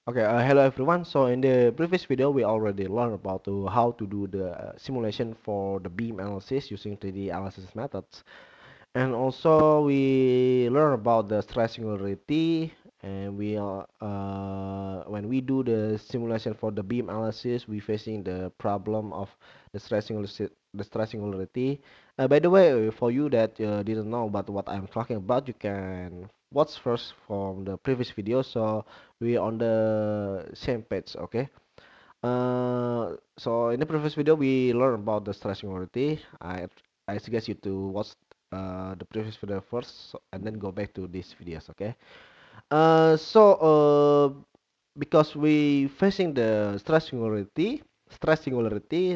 Okay, hello everyone. So in the previous video, we already learned about how to do the simulation for the beam analysis using 3D analysis methods. And also we learn about the stress singularity, and when we do the simulation for the beam analysis, we facing the problem of the stress singularity. By the way, for you that didn't know about what I'm talking about, you can watch first from the previous video, so we on the same page. Okay. So in the previous video we learned about the stress singularity. I suggest you to watch the previous video first, and then go back to these videos. Okay. So because we facing the stress singularity,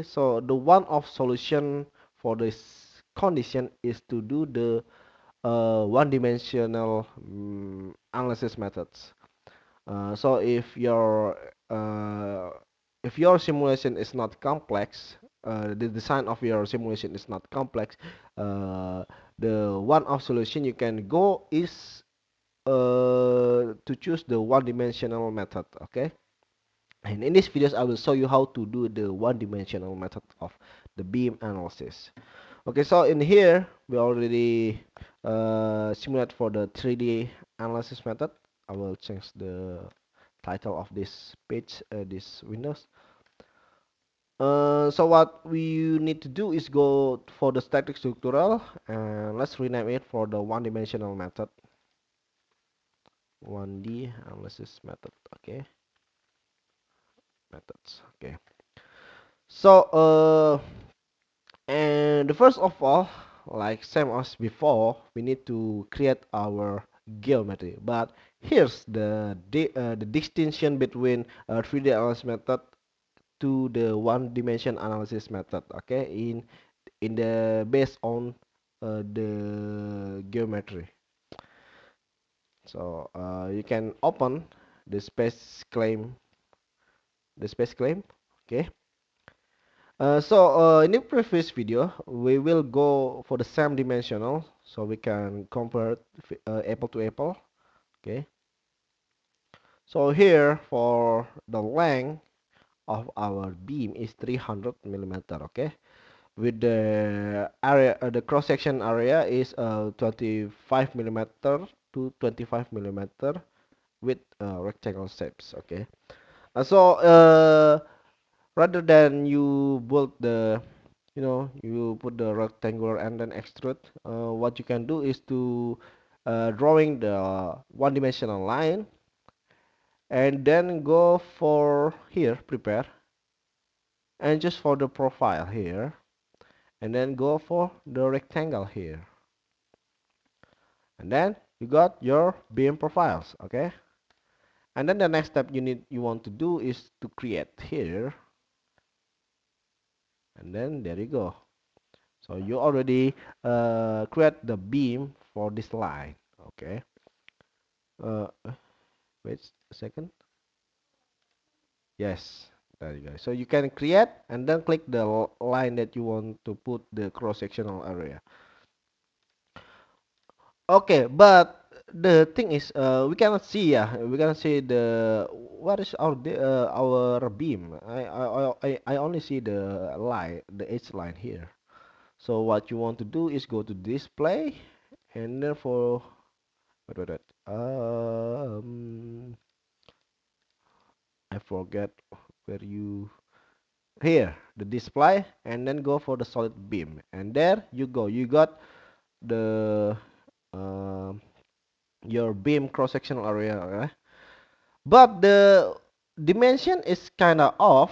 so the one-off solution for this condition is to do the one-dimensional analysis methods. So uh, if your simulation is not complex, the design of your simulation is not complex, uh, the one-off solution you can go is to choose the one-dimensional method. Okay, and in this videos I will show you how to do the one-dimensional method of the beam analysis. Okay, so in here we already simulate for the 3D analysis method. I will change the title of this page, this windows. So what we need to do is go for the static structural, and let's rename it for the one-dimensional method. 1D analysis method. Okay, methods. Okay. So and the first of all, like same as before, we need to create our geometry. But here's the distinction between 3D analysis method to the one dimension analysis method. Okay, in the based on the geometry. So you can open the space claim, okay. In the previous video we will go for the same dimensional, so we can compare apple to apple. Okay, so here for the length of our beam is 300 millimeter. Okay, with the area, the cross section area is 25 millimeter to 25 millimeter with rectangle shapes. Okay, rather than you build the, you put the rectangular and then extrude, what you can do is to drawing the one-dimensional line, and then go for here prepare, and just for the profile here, and then go for the rectangle here, and then you got your beam profiles. Okay, and then the next step you want to do is to create here, and then there you go. So you already create the beam for this line. Okay. Uh, wait a second. Yes, there you go. So you can create and then click the line that you want to put the cross-sectional area. Okay, but the thing is, we cannot see. Yeah, we cannot see the what is our beam. I only see the line, the edge line here. So what you want to do is go to display, and then for wait. I forget where you here the display, and then go for the solid beam, and there you go. You got the uh, your beam cross sectional area. Okay? But the dimension is kind of off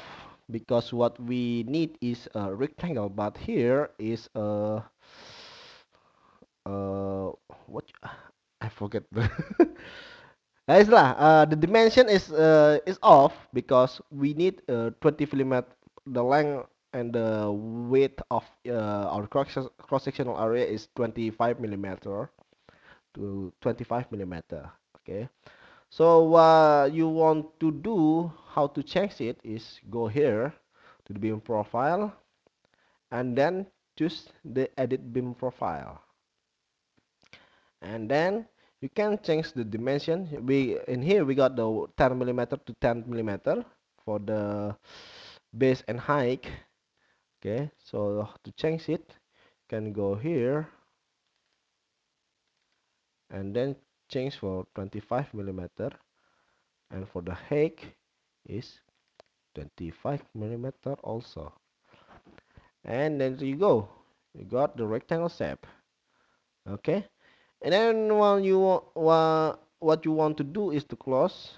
because what we need is a rectangle, but here is a uh what I forget the guys lah. The dimension is off because we need 20 millimeter, the length and the width of our cross sectional area is 25 millimeter to 25 millimeter. Okay, so what you want to do, how to change it is go here to the beam profile, and then choose the edit beam profile, and then You can change the dimension. We in here we got the 10 millimeter to 10 millimeter for the base and height. Okay, so to change it, you can go here and then change for 25 millimeter, and for the height is 25 millimeter also. And then there you go. You got the rectangle shape. Okay, and then what you want to do is to close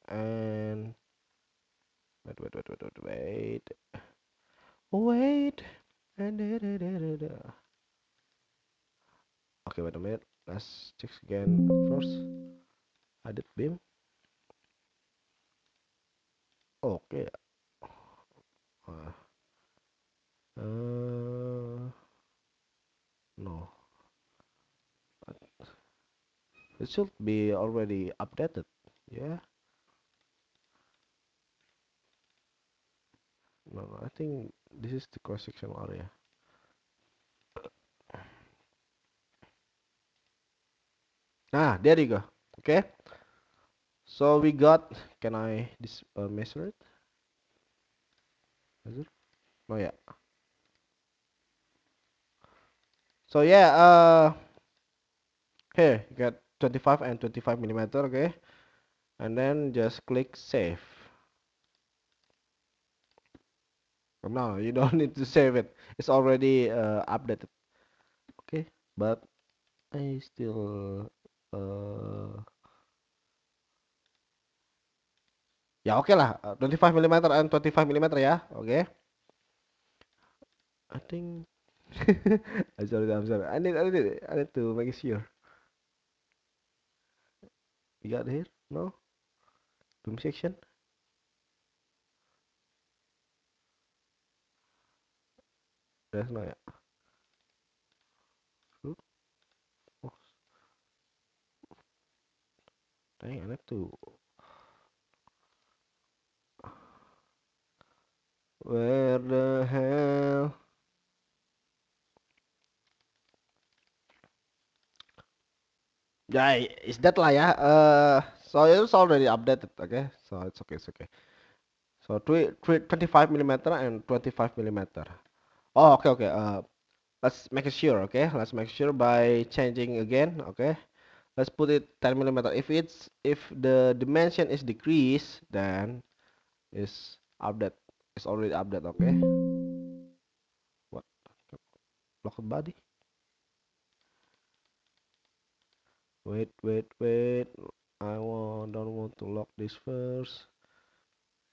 and wait. Wait. Okay, wait a minute. Let's check again first. Edit beam. Okay. Uh, no. It should be already updated. Yeah. No, no, I think this is the cross section area. Ah, there you go. Okay. So we got. Can I measure it? Measure? Oh yeah. So yeah. Here you got 25 and 25 millimeter. Okay. And then just click save. No, you don't need to save it. It's already updated. Okay. But I still ya oke lah 25 millimeter and 25 millimeter ya. Oke. I think I'm sorry. I need to make sure. You got here? No? Beam section? There's no ya. Hmm? Oh, dang, I need to. Where the hell? Ya, is that lah ya. So it's already updated, okay? So it's okay, it's okay. So 25 millimeter and 25 millimeter. Oh, okay, okay. Let's make sure, okay? Let's make sure by changing again, okay? Let's put it 10 millimeter. If the dimension is decreased, then it's update. It's already update, okay? What? Lock body? Wait. Don't want to lock this first.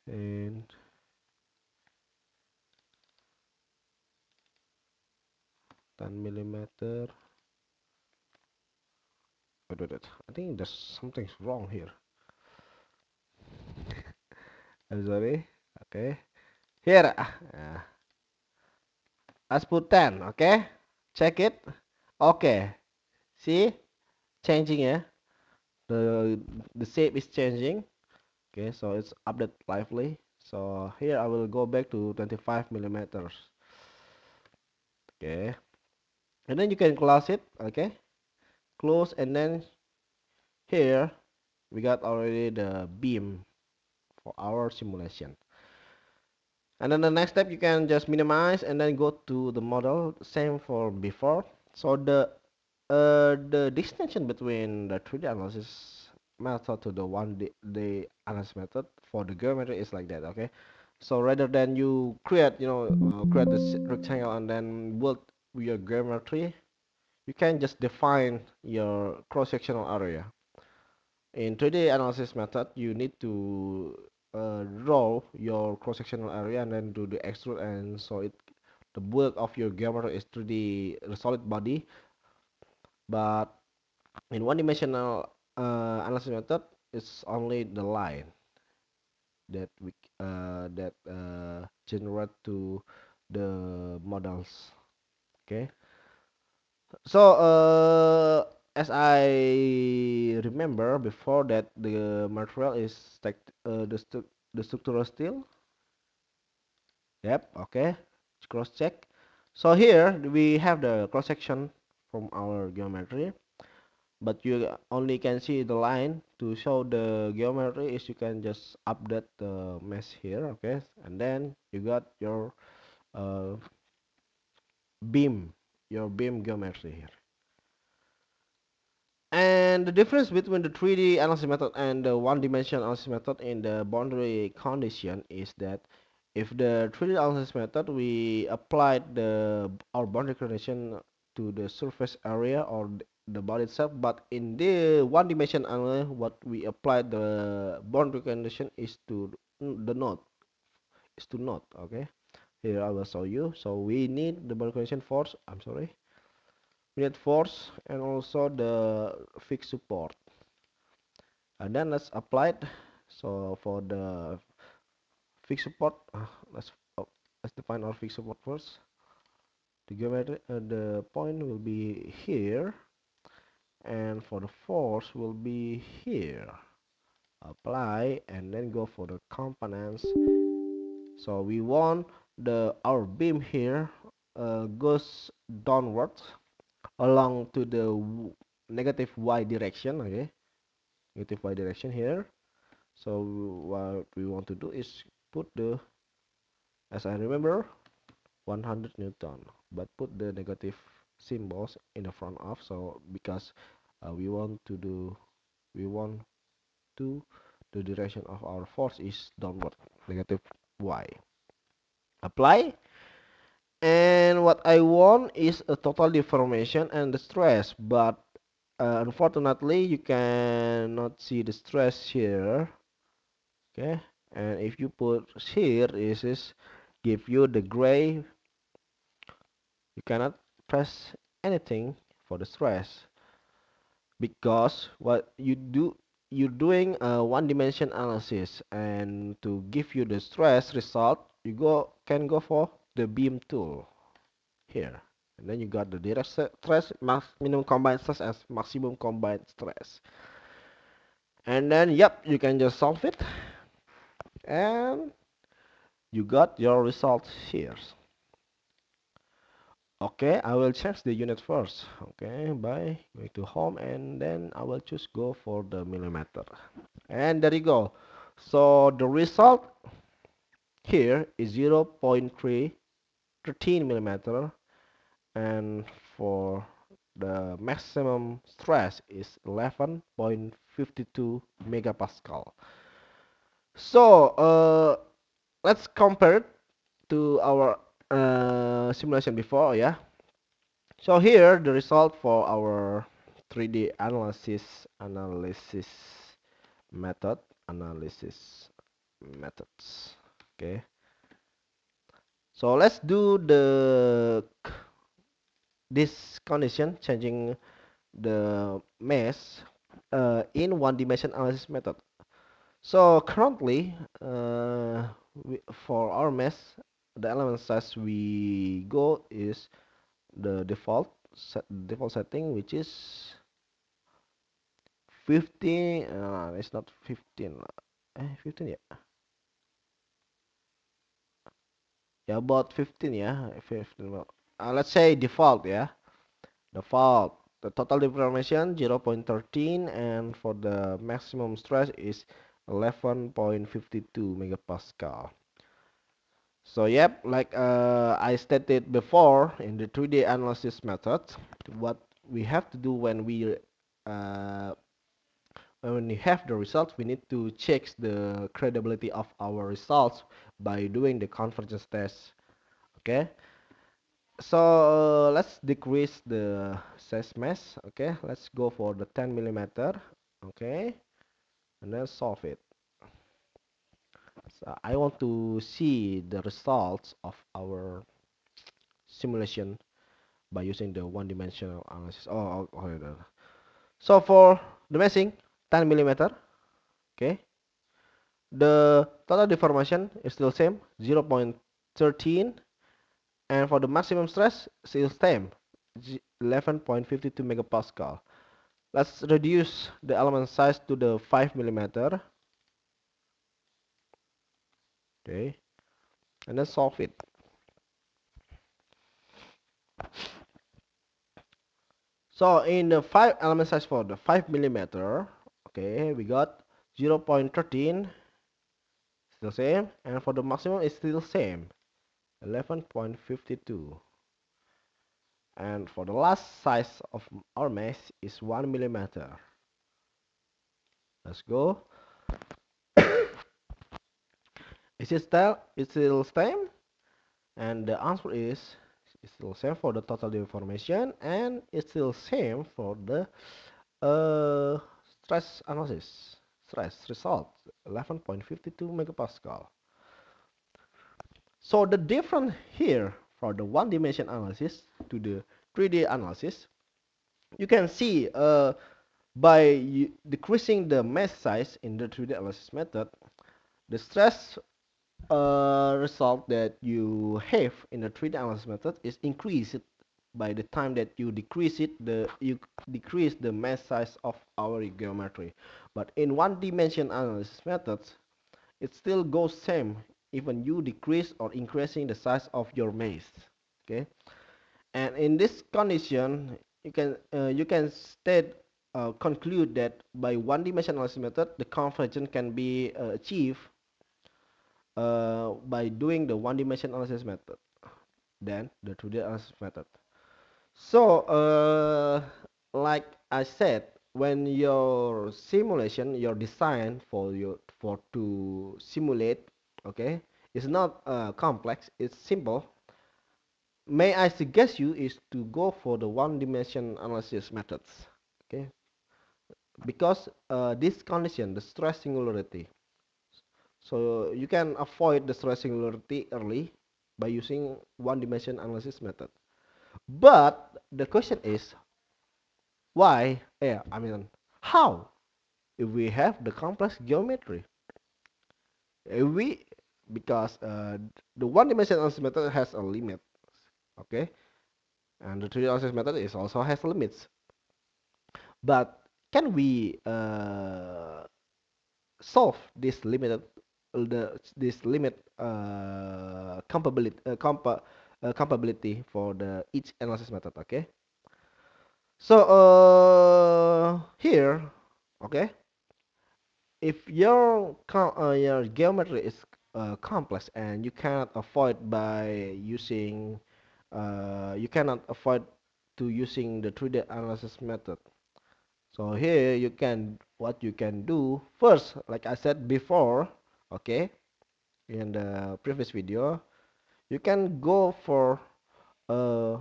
And 10 millimeter. Wait. I think there's something's wrong here. I'm sorry. Okay. Here. Let's put 10, okay? Check it. Okay. See? Changing, yeah? The the shape is changing. Okay, so it's update lively. So here I will go back to 25 millimeters. Okay, and then you can close it. Okay, close, and then here we got already the beam for our simulation. And then the next step, you can just minimize and then go to the model, same for before. So the distinction between the 3D analysis method to the 1D analysis method for the geometry is like that. Okay, so rather than you create, create this rectangle and then build your geometry, you can just define your cross-sectional area. In 3D analysis method, you need to draw your cross-sectional area and then do the extrude, and so the bulk of your geometry is 3D the solid body. But in one-dimensional analysis method, it's only the line that we generate to the models. Okay. So as I remember before that the material is the structural steel. Yep. Okay. Cross check. So here we have the cross section from our geometry, but you only can see the line. To show the geometry is you can just update the mesh here, okay, and then you got your uh, beam, your beam geometry here. And the difference between the 3D analysis method and the one-dimensional analysis method in the boundary condition is that if the 3D analysis method we applied our boundary condition to the surface area or the body itself, but in the one-dimensional analysis what we applied the boundary condition is to the node, okay. Here I will show you. So we need the boundary condition force, we need force and also the fixed support, and then let's apply it. So for the fixed support, let's oh, let's define our fixed support first. The geometry, the point will be here, and for the force will be here. Apply and then go for the components. So we want our beam here goes downwards along to the negative y direction, okay, negative y direction here. So what we want to do is put the, as I remember, 100 Newton, but put the negative symbols in the front of, so because we want to do, we want to, the direction of our force is downward, negative y. Apply, and what I want is a total deformation and the stress, but unfortunately you cannot see the stress here, okay. And if you put here, is give you the gray, you cannot press anything for the stress, because what you do, you're doing a one dimension analysis, and to give you the stress result you can go for the beam tool here, and then you got the direct stress, minimum combined stress as maximum combined stress, and then yep, you can just solve it and you got your results here. Okay, I will change the unit first. Okay, by going to home, and then I will choose go for the millimeter. And there you go. So the result here is 0.313 millimeter, and for the maximum stress is 11.52 megapascal. So let's compare it to our simulation before, yeah. So here the result for our 3D analysis method, analysis methods. Okay. So let's do this condition, changing the mesh in one dimension analysis method. So currently, for our mesh, the element size we go is the default setting, which is 15. It's not 15. 15, yeah. Yeah, about 15, yeah. 15. Well, let's say default, yeah. Default. The total deformation 0.13, and for the maximum stress is 11.52 megapascal. So yep, like I stated before in the 3D analysis method, what we have to do uh, when we have the results, we need to check the credibility of our results by doing the convergence test. Okay, so let's decrease the size mesh. Okay, let's go for the 10 millimeter. Okay, and then solve it. So I want to see the results of our simulation by using the one-dimensional analysis. Oh. So for the meshing, 10 millimeter. Okay, the total deformation is still same, 0.13, and for the maximum stress, still same, 11.52 megapascal. Let's reduce the element size to the 5 millimeter. Okay, and then solve it. So in the 5 element size for the 5 millimeter, okay, we got 0.13, still same, and for the maximum it's still same, 11.52. And for the last size of our mesh is 1 millimeter. Let's go. Is it still, same? And the answer is it's still same for the total deformation, and it's still same for the uh, stress analysis. Stress result 11.52 megapascal. So the difference here for the one dimension analysis to the 3D analysis, you can see by decreasing the mesh size in the 3D analysis method, the stress result that you have in the 3D analysis method is increased by the time that you decrease the mesh size of our geometry. But in one dimension analysis methods, it still goes same even you decrease or increasing the size of your mesh. Okay, and in this condition, you can state conclude that by one dimension analysis method, the convergence can be achieved by doing the one dimension analysis method than the 2D analysis method. So, like I said, when your simulation, your design for to simulate, okay, is not complex, it's simple. May I suggest you is to go for the one dimension analysis methods, okay, because this condition, the stress singularity, so you can avoid the stress singularity early by using one dimension analysis method. But the question is why? Yeah, I mean, how? If we have the complex geometry, if we because the one dimension analysis method has a limit, okay, and the 3D analysis method is also has limits. But can we solve this limited this limit compatibility for the each analysis method? Okay. So here, okay, if your geometry is complex and you cannot avoid by using you cannot avoid to using the 3D analysis method. So here you can what you can do first, like I said before, okay, in the previous video, you can go for uh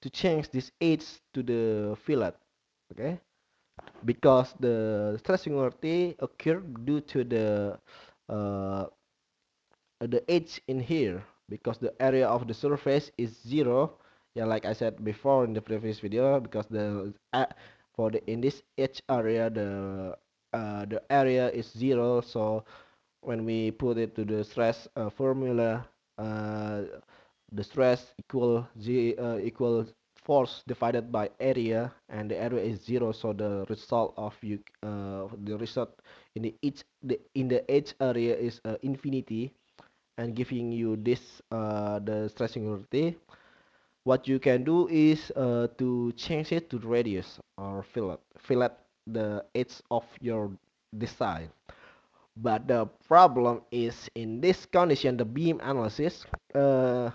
to change this edge to the fillet, okay, because the stress singularity occur due to uh, the edge in here because the area of the surface is zero. Yeah, like I said before in the previous video, because the for the in this edge area the area is zero. So when we put it to the stress formula, uh, the stress equal force divided by area, and the area is zero. So the result of the result in the edge area is infinity, and giving you this the stress singularity. What you can do is to change it to radius or fillet the edge of your design. But the problem is in this condition, the beam analysis, I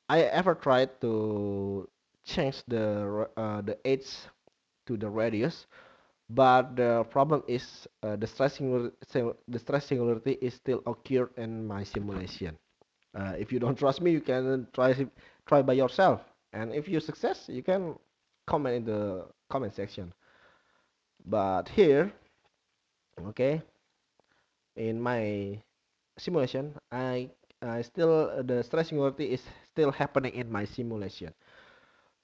ever tried to change the edge to the radius, but the problem is the stress singularity is still occur in my simulation. If you don't trust me, you can try by yourself, and if you success, you can comment in the comment section. But here, okay, in my simulation, I still the stress singularity is still happening in my simulation.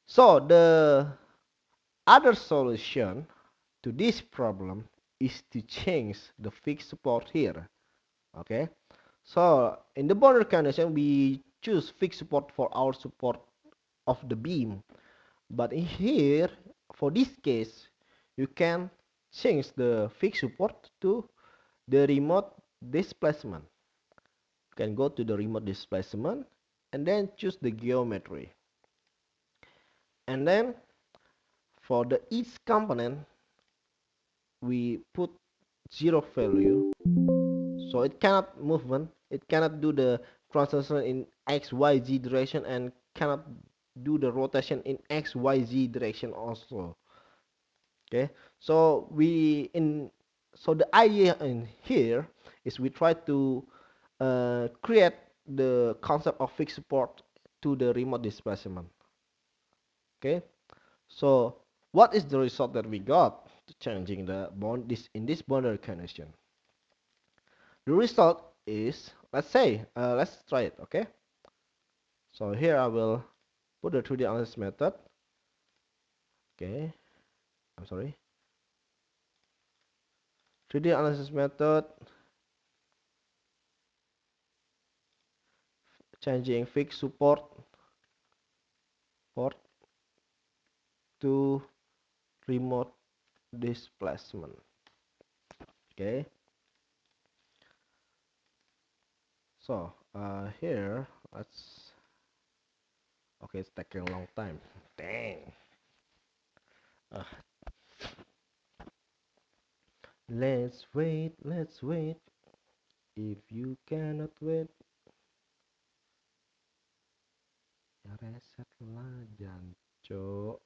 So the other solution to this problem is to change the fixed support here. Okay, so in the boundary condition, we choose fixed support for our support of the beam. But in here, for this case, you can change the fixed support to the remote displacement. You can go to the remote displacement and then choose the geometry. And then for the each component we put zero value, so it cannot movement, it cannot do the translation in XYZ direction, and cannot do the rotation in XYZ direction also. Okay, so the idea in here is we try to create the concept of fixed support to the remote displacement. Okay, so what is the result that we got to changing the bond this in this boundary condition? The result is, let's say, let's try it. Okay, so here I will put the 3D analysis method. Okay, I'm sorry, 3D analysis method, changing fixed support port to remote displacement. Okay, so here let's, okay, it's taking a long time, dang. uh, let's wait, if you cannot wait ya reset lah jancuk.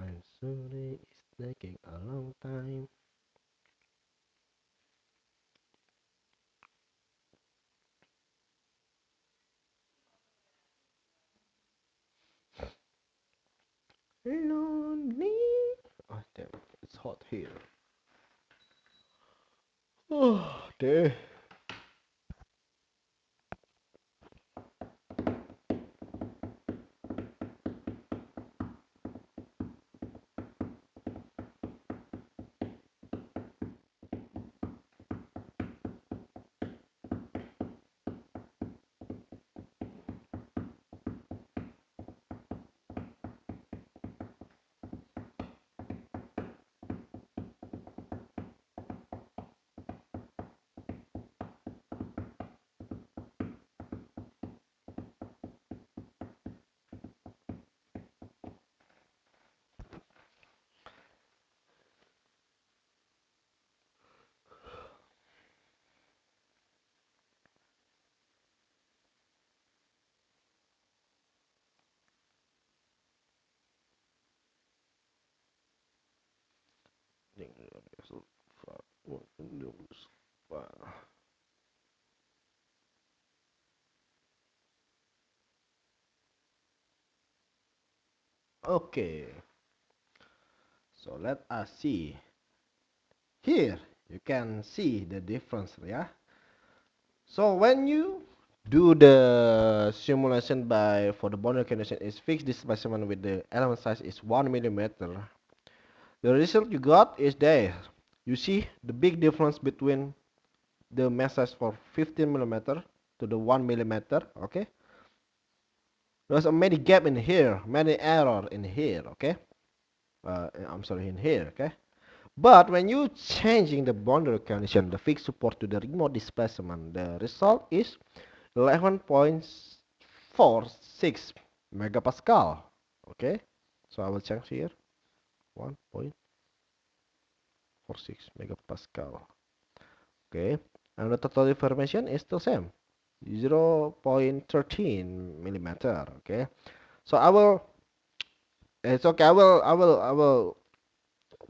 I'm sorry, it's taking a long time. Lonely. Oh damn, it's hot here. Oh damn. Okay, so let us see. Here you can see the difference, yeah. So when you do the simulation by for the boundary condition is fixed displacement with the element size is 1 millimeter, the result you got is there. You see the big difference between the mesh size for 15 millimeter to the 1 millimeter. Okay, there's a many gap in here, many error in here. Okay, I'm sorry, in here. Okay, but when you changing the boundary condition, the fixed support to the remote displacement, the result is 11.46 megapascal. Okay, so I will change here 1.46 megapascal. Okay, and the total information is still same, 0.13 millimeter. Okay, so I will, it's okay, I will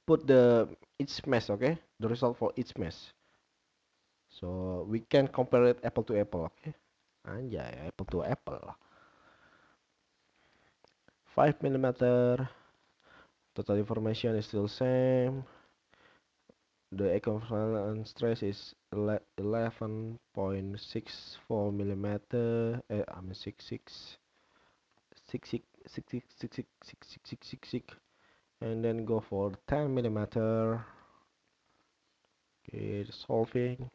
put the each mesh. Okay, the result for each mesh, so we can compare it apple to apple. Okay, anjay, apple to apple. 5 millimeter, total information is still same. The equivalent stress is 11.64 millimeter. I mean 66, and then go for 10 millimeter. Okay, solving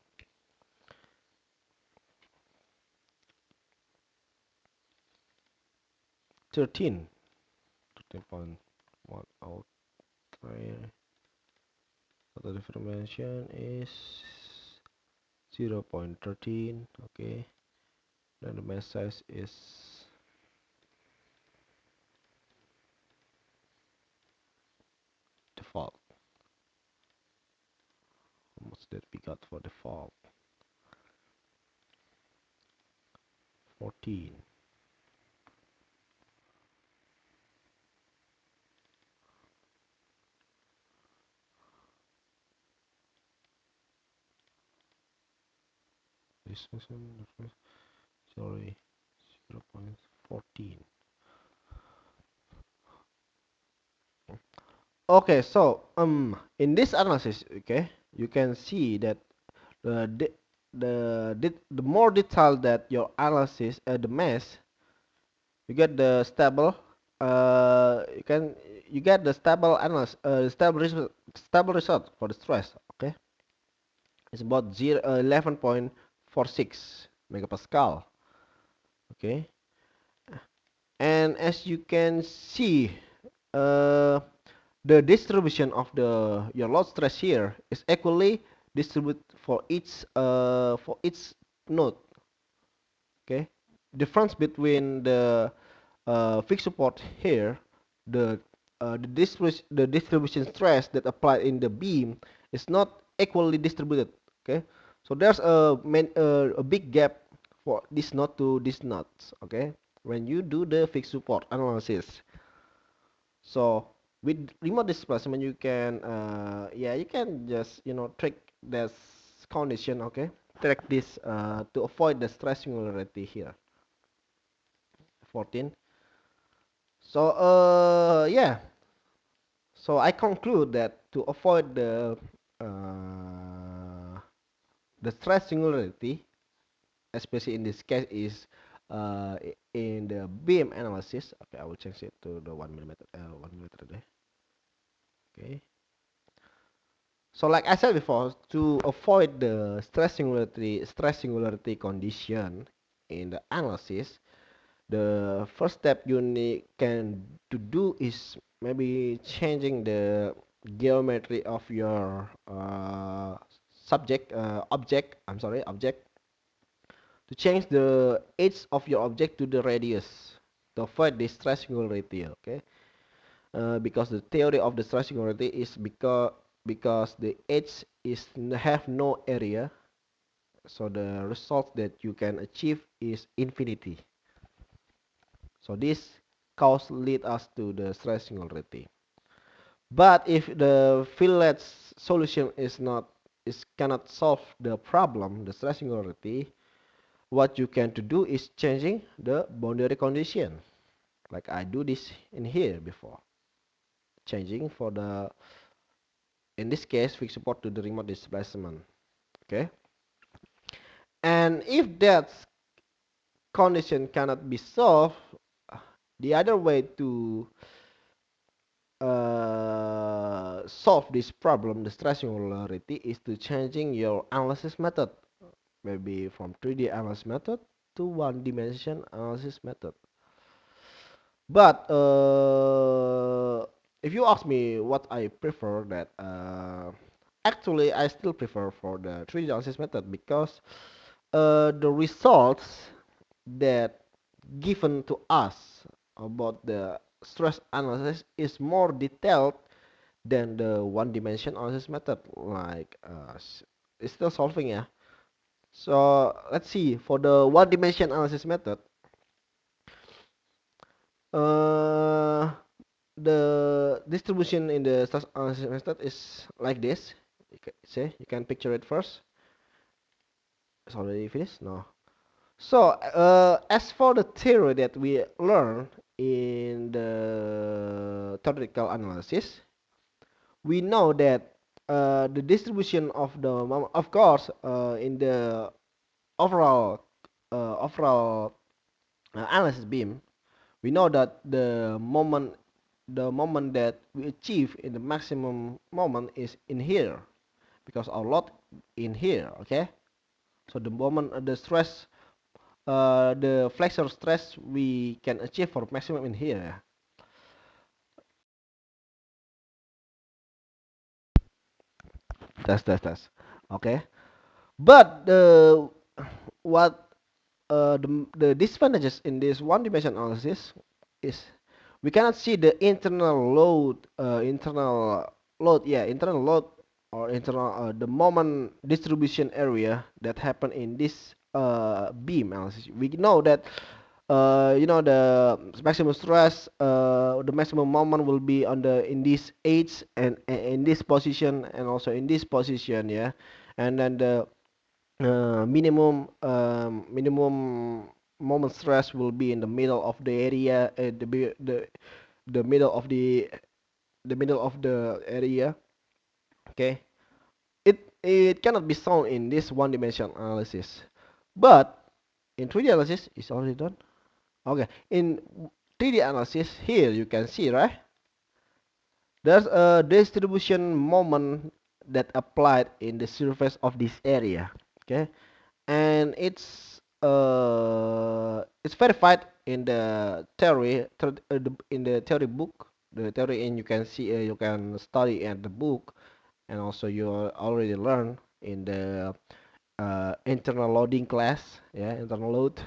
13. 13.103. The information is 0.13. Okay, then the mass size is default. How much that we got for default? 14. This one, sorry, 0.14. Okay, so in this analysis, okay, you can see that the de- the more detailed that your analysis, the mass, you get the stable, you can you get the stable analysis, stable result for the stress. Okay, it's about 11.46 megapascal. Okay, and as you can see, uh, the distribution of the your load stress here is equally distributed for each node. Okay, difference between the fixed support here, the the distribution stress that applied in the beam is not equally distributed. Okay, so there's a big gap for this node to this node. Okay, when you do the fixed support analysis. So with remote displacement, you can yeah, you can just track this condition. Okay, track this to avoid the stress singularity here. 14. So yeah, so I conclude that to avoid uh, the stress singularity, especially in this case, is in the beam analysis. Okay, I will change it to the 1 millimeter. 1 millimeter there. Okay. So like I said before, to avoid the stress singularity condition in the analysis, the first step you can to do is maybe changing the geometry of your object. I'm sorry, object, to change the edge of your object to the radius to avoid the stress singularity. Okay, because the theory of the stress singularity is because the edge is have no area, so the result that you can achieve is infinity. So this cause lead us to the stress singularity. But if the Phillips solution is cannot solve the problem, the stress singularity, what you can to do is changing the boundary condition. Like I do this in here before, changing for the in this case fixed support to the remote displacement. Okay, and if that condition cannot be solved, the other way to solve this problem, the stress singularity, is to changing your analysis method, maybe from 3D analysis method to one dimension analysis method. But if you ask me what I prefer, that actually I still prefer for the 3D analysis method, because the results that given to us about the stress analysis is more detailed than the one dimension analysis method. Like it's still solving, yeah. So let's see, for the one dimension analysis method, uh the distribution in the stress analysis method is like this. You can picture it first. It's already finished, no? So as for the theory that we learn in the theoretical analysis, we know that the distribution of the of course in the overall analysis beam, we know that the moment that we achieve in the maximum moment is in here, because our load in here. Okay, so the moment the stress, the flexor stress we can achieve for maximum in here. That's okay. But the what the disadvantages in this one dimension analysis is we cannot see the internal load or internal the moment distribution area that happen in this beam analysis. We know that the maximum stress, the maximum moment will be on the in this edge and in this position and also in this position, yeah, and then the minimum moment stress will be in the middle of the area, the middle of the middle of the area. Okay, it cannot be shown in this one dimension analysis, but in 3D analysis it's already done. Okay, in 3D analysis here you can see, right, there's a distribution moment that applied in the surface of this area. Okay, and it's verified in the in the theory book, the theory, and you can see, you can study at the book, and also you already learn in the internal loading class, yeah, internal load.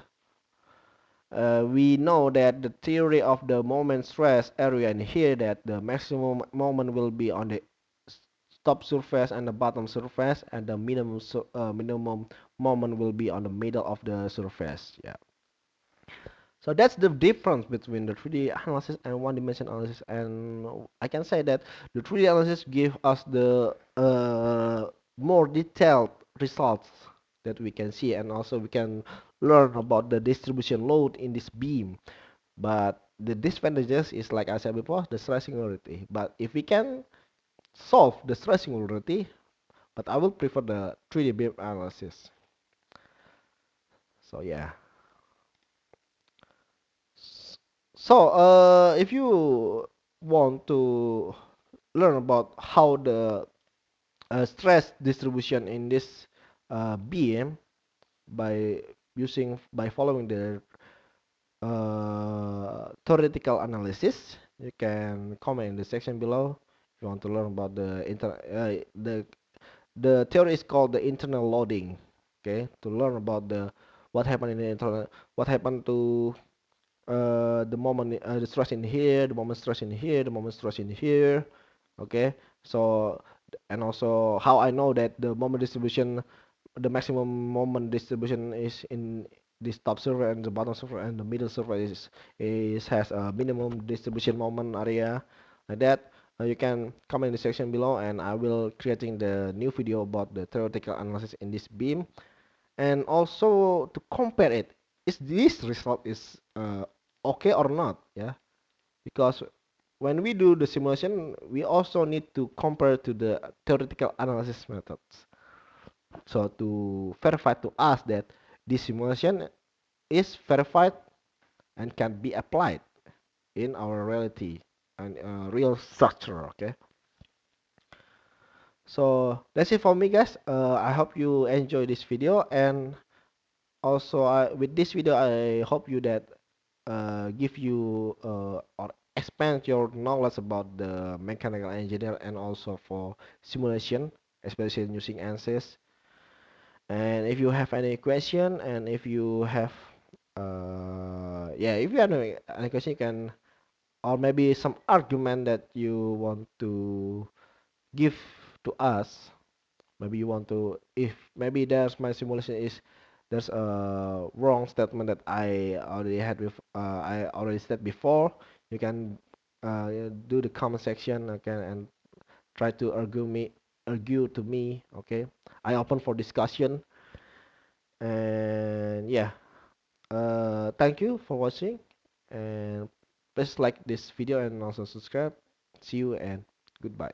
We know that the theory of the moment stress area in here, that the maximum moment will be on the top surface and the bottom surface, and the minimum moment will be on the middle of the surface. Yeah. So that's the difference between the 3D analysis and one dimension analysis. And I can say that the 3D analysis give us the more detailed results that we can see, and also we can learn about the distribution load in this beam. But the disadvantages is, like I said before, the stress singularity. But if we can solve the stress singularity, but I will prefer the 3D beam analysis. So yeah. So if you want to learn about how the stress distribution in this beam by by following the theoretical analysis, you can comment in the section below. If you want to learn about the theory is called the internal loading. Okay, to learn about the what happened in the internal, what happened to the moment, the stress in here, the moment stress in here, the moment stress in here. Okay, so and also how I know that the moment distribution, the maximum moment distribution is in this top server and the bottom server, and the middle server is has a minimum distribution moment area, like that. You can comment in the section below, and I will creating the new video about the theoretical analysis in this beam, and also to compare it, is this result is okay or not, yeah, because when we do the simulation we also need to compare to the theoretical analysis methods, so to verify to us that this simulation is verified and can be applied in our reality and real structure. Okay, so that's it for me, guys. I hope you enjoy this video, and also with this video I hope you that give you or expand your knowledge about the mechanical engineer, and also for simulation, especially using ANSYS. And if you have any question, and if you have if you have any question, you can, or maybe some argument that you want to give to us. Maybe you want to, if maybe there's my simulation is there's a wrong statement that I already said before, you can do the comment section, okay, and try to argue to me. Okay, I open for discussion. And yeah, thank you for watching, and please like this video and also subscribe. See you and goodbye.